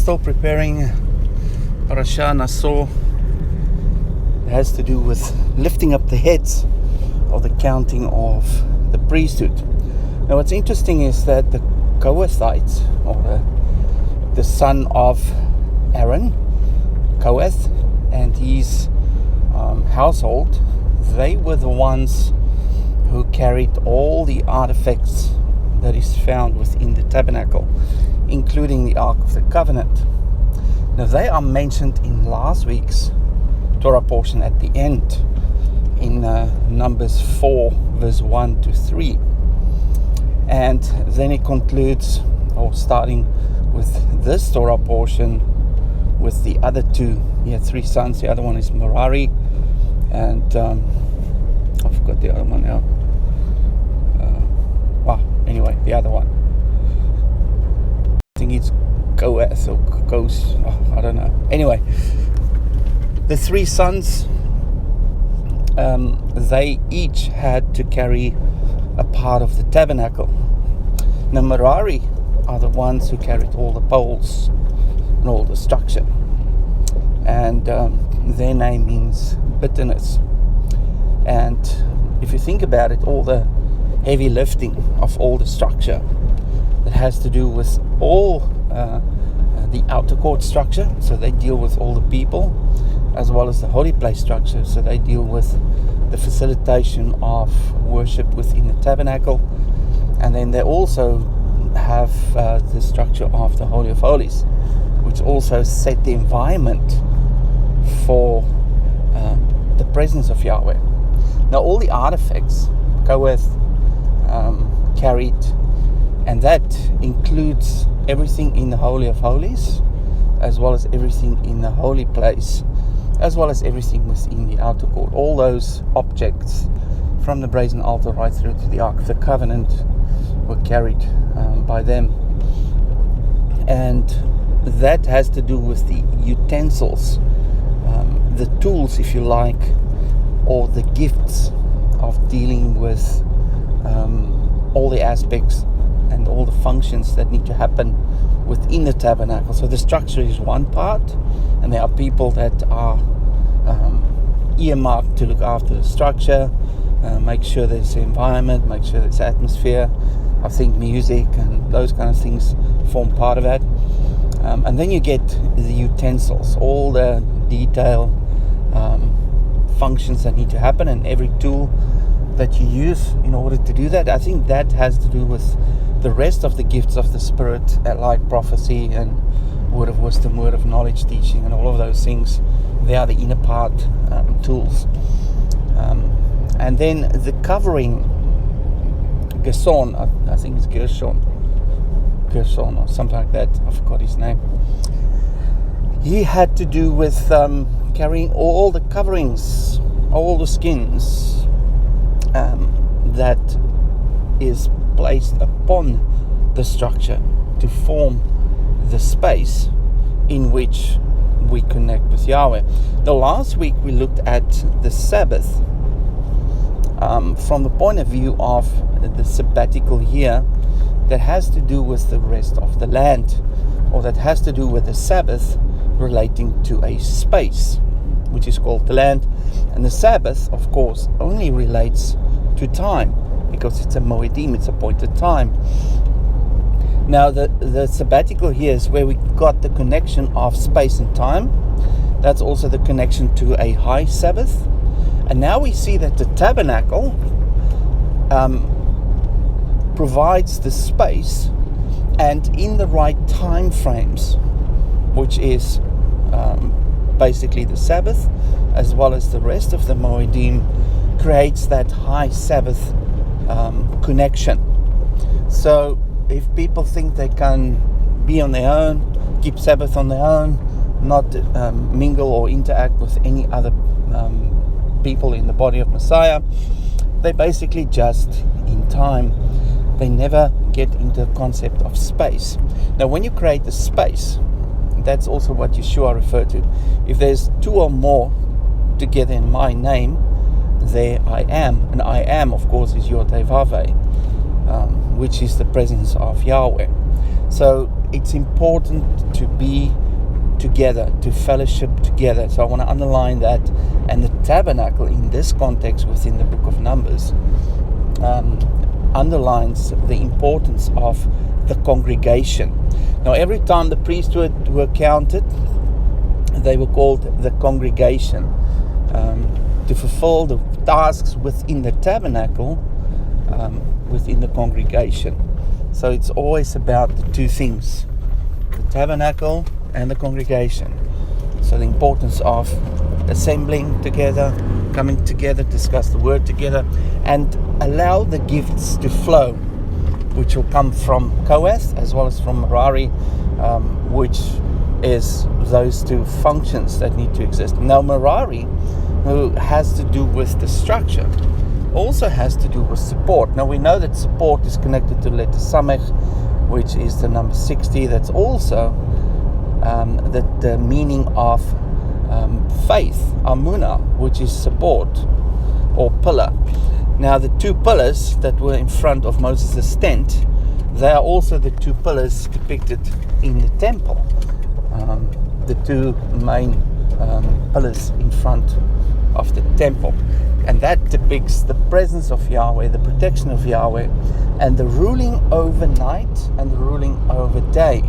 still preparing Parasha Naso. It has to do with lifting up the heads of the counting of the priesthood. Now what's interesting is that the Kohathites, or the son of Aaron, Kohath, and his household, they were the ones who carried all the artifacts that is found within the tabernacle, including the Ark of the Covenant. Now they are mentioned in last week's Torah portion at the end, in Numbers 4 verse 1 to 3. And then it concludes, or starting with this Torah portion, with the other two. He had 3 sons. The other one is Merari, and I forgot the other one now. Anyway, the other one, I think it's Kohath or Kos, I don't know. Anyway, the 3 sons, they each had to carry a part of the tabernacle. Now Merari are the ones who carried all the poles and all the structure, and their name means bitterness. And if you think about it, all the heavy lifting of all the structure that has to do with all the outer court structure, so they deal with all the people, as well as the holy place structure, so they deal with the facilitation of worship within the tabernacle. And then they also have the structure of the Holy of Holies, which also set the environment for the presence of Yahweh. Now all the artifacts Kohath carried, and that includes everything in the Holy of Holies, as well as everything in the holy place, as well as everything within the outer court. All those objects, from the brazen altar right through to the Ark of the Covenant, were carried by them. And that has to do with the utensils, the tools, if you like, or the gifts of dealing with all the aspects and all the functions that need to happen within the tabernacle. So the structure is one part, and there are people that are earmarked to look after the structure, make sure there's the environment, make sure there's atmosphere. I think music and those kind of things form part of that. And then you get the utensils, all the detail functions that need to happen, and every tool that you use in order to do that. I think that has to do with the rest of the gifts of the Spirit, like prophecy and word of wisdom, word of knowledge, teaching, and all of those things. They are the inner part tools. And then the covering, Gerson, I think it's Gerson or something like that, I forgot his name. He had to do with carrying all the coverings, all the skins that is placed upon the structure to form the space in which we connect with Yahweh. The last week we looked at the Sabbath from the point of view of the sabbatical year that has to do with the rest of the land, or that has to do with the Sabbath relating to a space which is called the land. And the Sabbath, of course, only relates to time, because it's a moedim, it's appointed time. Now the sabbatical here is where we got the connection of space and time. That's also the connection to a high Sabbath. And now we see that the tabernacle provides the space, and in the right time frames, which is basically the Sabbath, as well as the rest of the moedim, creates that high Sabbath connection. So if people think they can be on their own, keep Sabbath on their own, not mingle or interact with any other people in the body of Messiah, they basically just in time. They never get into the concept of space. Now when you create a space, that's also what Yeshua referred to. If there's 2 or more together in my name, there I am. And I am, of course, is Yod Heh Vav Heh, which is the presence of Yahweh. So it's important to be together, to fellowship together. So I want to underline that. And the tabernacle in this context within the book of Numbers underlines the importance of the congregation. Now, every time the priesthood were counted, they were called the congregation, to fulfill the tasks within the tabernacle, within the congregation. So it's always about the two things, the tabernacle and the congregation. So the importance of assembling together, coming together, discuss the word together, and allow the gifts to flow, which will come from Kohath as well as from Merari, which is those two functions that need to exist. Now Merari, who has to do with the structure, also has to do with support. Now we know that support is connected to letter Samech, which is the number 60. That's also the meaning of faith, Amunah, which is support or pillar. Now the two pillars that were in front of Moses' tent, they are also the two pillars depicted in the temple. The two main pillars in front of the temple. And that depicts the presence of Yahweh, the protection of Yahweh, and the ruling over night and the ruling over day.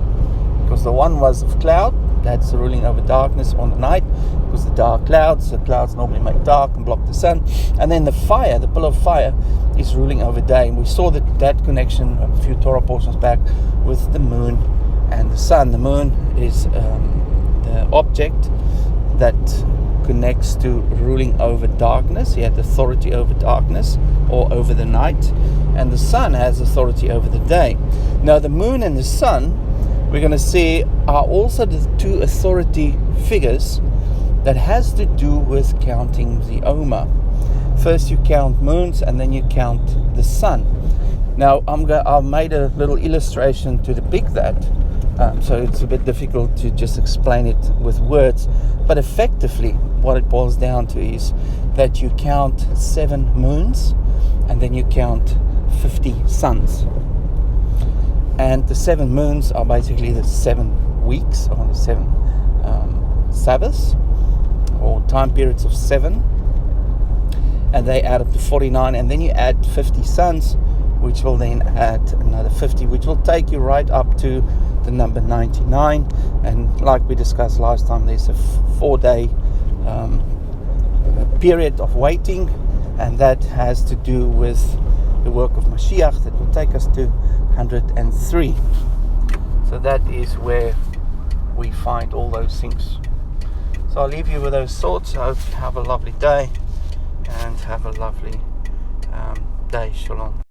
Because the one was of cloud, that's the ruling over darkness on the night, because the dark clouds, the clouds normally make dark and block the sun. And then the fire, the pillar of fire, is ruling over day. And we saw that connection a few Torah portions back with the moon and the sun. The moon is the object that connects to ruling over darkness. He had authority over darkness or over the night, and the sun has authority over the day. Now the moon and the sun, we're going to see, are also the two authority figures that has to do with counting the Omer. First you count moons and then you count the sun. Now I've made a little illustration to depict that, so it's a bit difficult to just explain it with words, but effectively what it boils down to is that you count 7 moons and then you count 50 suns. And the 7 moons are basically the 7 weeks, or the 7 Sabbaths, or time periods of 7. And they add up to 49. And then you add 50 suns, which will then add another 50, which will take you right up to the number 99. And like we discussed last time, there's a 4-day period of waiting. And that has to do with the work of Mashiach that will take us to 103. So that is where we find all those things. So I'll leave you with those thoughts. I hope you have a lovely day and have a lovely day. Shalom.